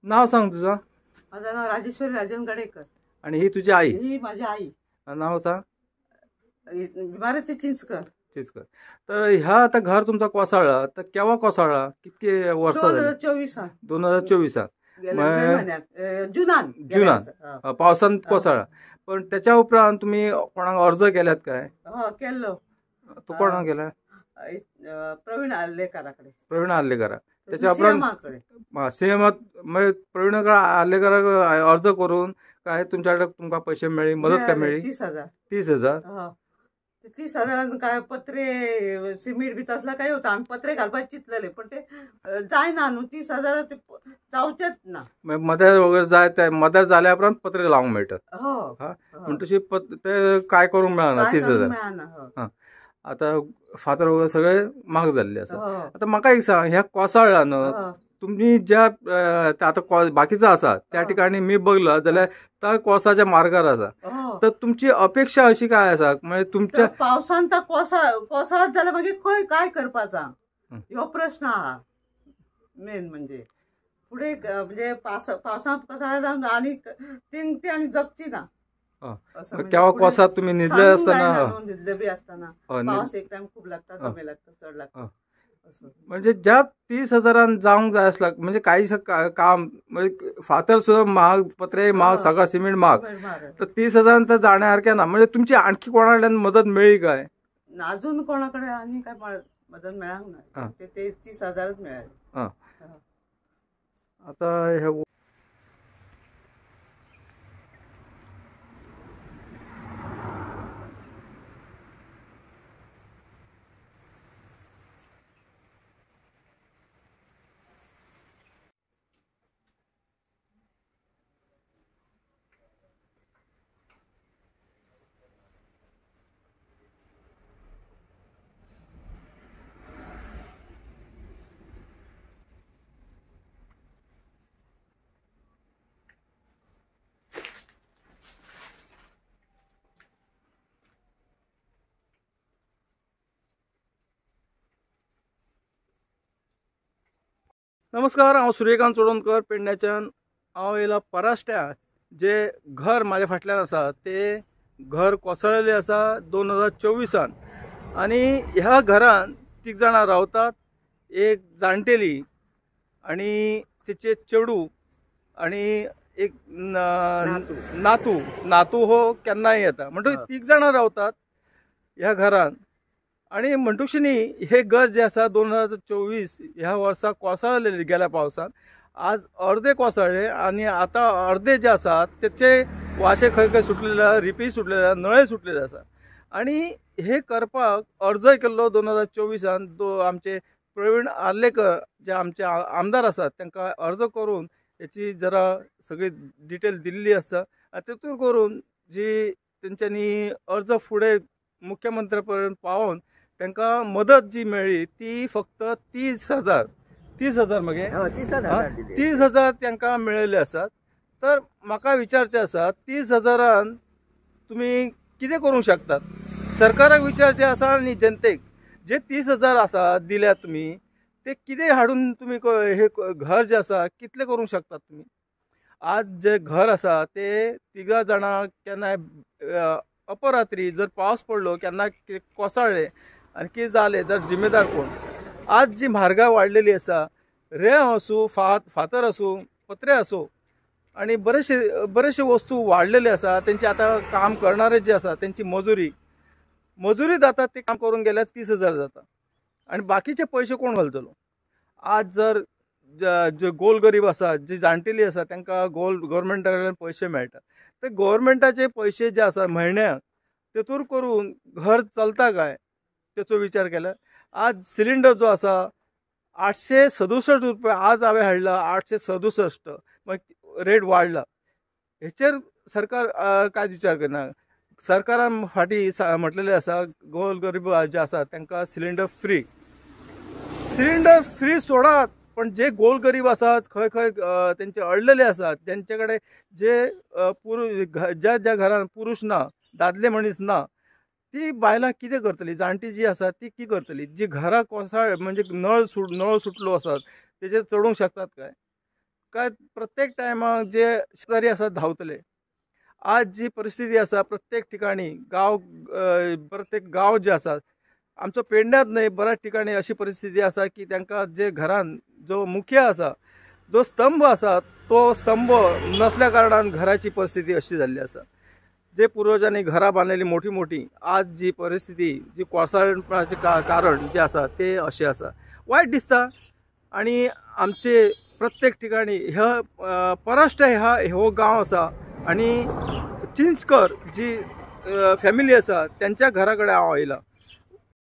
नाव सांग तुझं. माझं नाव राजेश्वरी राजन गडेकर. आणि ही तुझी आई? ही माझी आई. नाव सांग. भारती चिंचकर. चिंचकर. तर ह्या आता घर तुमचा कोसळला तर केव्हा कोसळला? किती वर्ष झाली? 2024. 2024 जुनान पावसांत कोसळला. पण त्याच्या उपरांत तुम्ही कोणाक अर्ज केल्यात काय? केलो. तो कोणाक केला? प्रवीण आल्लेकराकडे. प्रवीण आल्लेकर. त्याच्या उपरांत सीएम प्रवीण आल्लेकराक अर्ज करून काय तुमच्याकडे तुमका पैसे मेळ्ळी, मदत काय मेळ्ळी? 30,000. 30,000. 30,000 काय पत्रे सिमेंट बी तसला काही होता. आम्ही पत्रे घालपाक चिंतलेले पण ते जायना न्हू. 30,000 ते जावचेच ना. मदर वगैरे जाय त्या मदर जाल्या उपरांत पत्रे लावंक मेळटात. हो. तशी ते काय करूंक मेळना 30,000. आता फातर वगैरे सगळे महाग जाल्ले आसा. आता म्हाका एक सांग, ह्या कोसळला न्हू, तुम्ही ज्या आता बाकीचं आसा त्या ठिकाणी मी बघलं जाल्यार त्या कोसाच्या मार्गार आसा. तर तुमची अपेक्षा अशी काय आसा? म्हणजे तुमच्या पावसान तर कोसळत जाल्यार मागीर खंय काय करपाचा ह्यो प्रश्न आहा. मेन म्हणजे फुडें म्हणजे पावसांत कोसळ्ळा जावन आनी ती आनी जगची ना. केव्हा कोसात तुम्ही न्हिदले असताना? न्हिदले बी असताना पावस एक टाइम खूप लागता, कमी लागता, चड लागता. म्हणजे ज्या 30,000 जावंक जाय आसला, म्हणजे काही काम म्हणजे फातर सुद्धा महाग, पत्रे महाग, सगळं सिमेंट महाग, तर 30,000 तर जाण्यासारख्या ना. म्हणजे तुमची आणखी कोणाकडल्यान मदत मेळ्ळी काय? अजून कोणाकडे आणि काय मदत मेळांक ना. ते 30,000च मेळ्ळे. आता हे नमस्कार, हांव सूर्यकांत चोडणकर पेडण्याच्यान. हांव येयला पराष्ट्या. जे घर म्हाज्या फाटल्यान आसा ते घर कोसळ्ळेलें आसा 2024. आनी ह्या घरान 3 जाणां रावतात. एक जाणटेली आनी तिचे चेडू आनी एक नातू हो केन्नाय येता. म्हणटकीर 3 जाणां रावतात ह्या घरान. आणि म्हणटुकशी हे घर जे आसा 2024 ह्या वर्सा कोसळलेले गेल्या पावसान. आज अर्धे कोसळ्ळे आणि आता अर्धे जे आसात त्याचे वाशे खंय खंय सुटलेले, रिपी सुटलेले, नळे सुटलेले आसा. आणि हे करपाक अर्जय केल्लो 2024 आमचे प्रवीण आर्लेकर जे आमचे आमदार आसात तांकां अर्ज करून याची जरा सगळी डिटेल दिल्ली आसा. तेतून करून जी तेंच्यांनी अर्ज फुडें मुख्यमंत्र्या पर्यंत पावोवन तांकां मदत जी मेळ्ळी ती फक्त 30,000 मगे 30,000 तांकां मेळिल्ले आसात. तर म्हाका विचारचें आसा, 30,000 तुमी कितें करूंक शकतात? सरकाराक विचारचें आसा आनी जनतेक जे 30,000 आसा दिल्यात तुमी ते कितें हाडून तुमी हे घर जे आसा कितले करूंक शकतात तुमी? आज जे घर आसा ते 3 जाणां केन्नाय अपरात्री जर पावस पडलो, केन्ना कोसळ्ळे आनी कितें जालें तर जिम्मेदार कोण? आज जी म्हारगाय वाडलेली आसा, रेंव आसूं, फातर आसूं, पत्रे आसूं आनी बरेचशे वस्तू वाडलेले आसा. तेंचे आतां काम करणारे जे आसा तेंची मजुरी जाता ते काम करून गेल्यार 30,000 जाता. आनी बाकीचे पयशे कोण घालतलो? आज जर जे गोरगरीब आसा, जी जाणटेली आसा तांकां गव्हर्मेंटा कडल्यान पयशे मेळटात. ते गव्हर्मेंटाचे पयशे जे आसा म्हयन्याक तेतूर करून घर चलता काय तेचो विचार केला? आज सिलिंडर जो आसा 867 रुपया आज हांवें हाडला 867. मग रेट वाडला. हेचेर सरकार काय विचार करना. सरकारान फाटी म्हटलेलें आसा गोरगरीब जे आसा तांकां सिलिंडर फ्री सोडात. पण जे गोरगरीब आसात, खंय खंय तेंचे अडलेले आसात, ज्यांचे कडेन जे ज्या घरान पुरुष ना, दादले मनीस ना, ती बायलां कितें करतली? जाणटी जी आसा ती कितें करतली? जी घरा कोसळ म्हणजे नळ सुटलो आसात तेजेर चडूंक शकतात काय? काय प्रत्येक टायमाक जे शेतकरी आसा धांवतले. आज जी परिस्थिती आसा प्रत्येक ठिकाणी प्रत्येक गांव जे आसात, आमचो पेडण्यात न्हय बऱ्याच ठिकाणी अशी परिस्थिती आसा की तांकां जे घरान जो मुख्य आसा, जो स्तंभ आसा, तो स्तंभ नसल्या कारणान घराची परिस्थिती अशी जाल्ली आसा. जे पूर्वजांनी घरां बांदलेली मोठी मोठी, आज जी परिस्थिती जी कोसळपाचे कारण जे आसा ते अशें आसा. वायट दिसता. आणि आमचे प्रत्येक ठिकाणी परश्ट हो गांव आसा आणि चिंचकर जी फॅमिली आसा त्यांच्या घरा कडेन हांव आयला.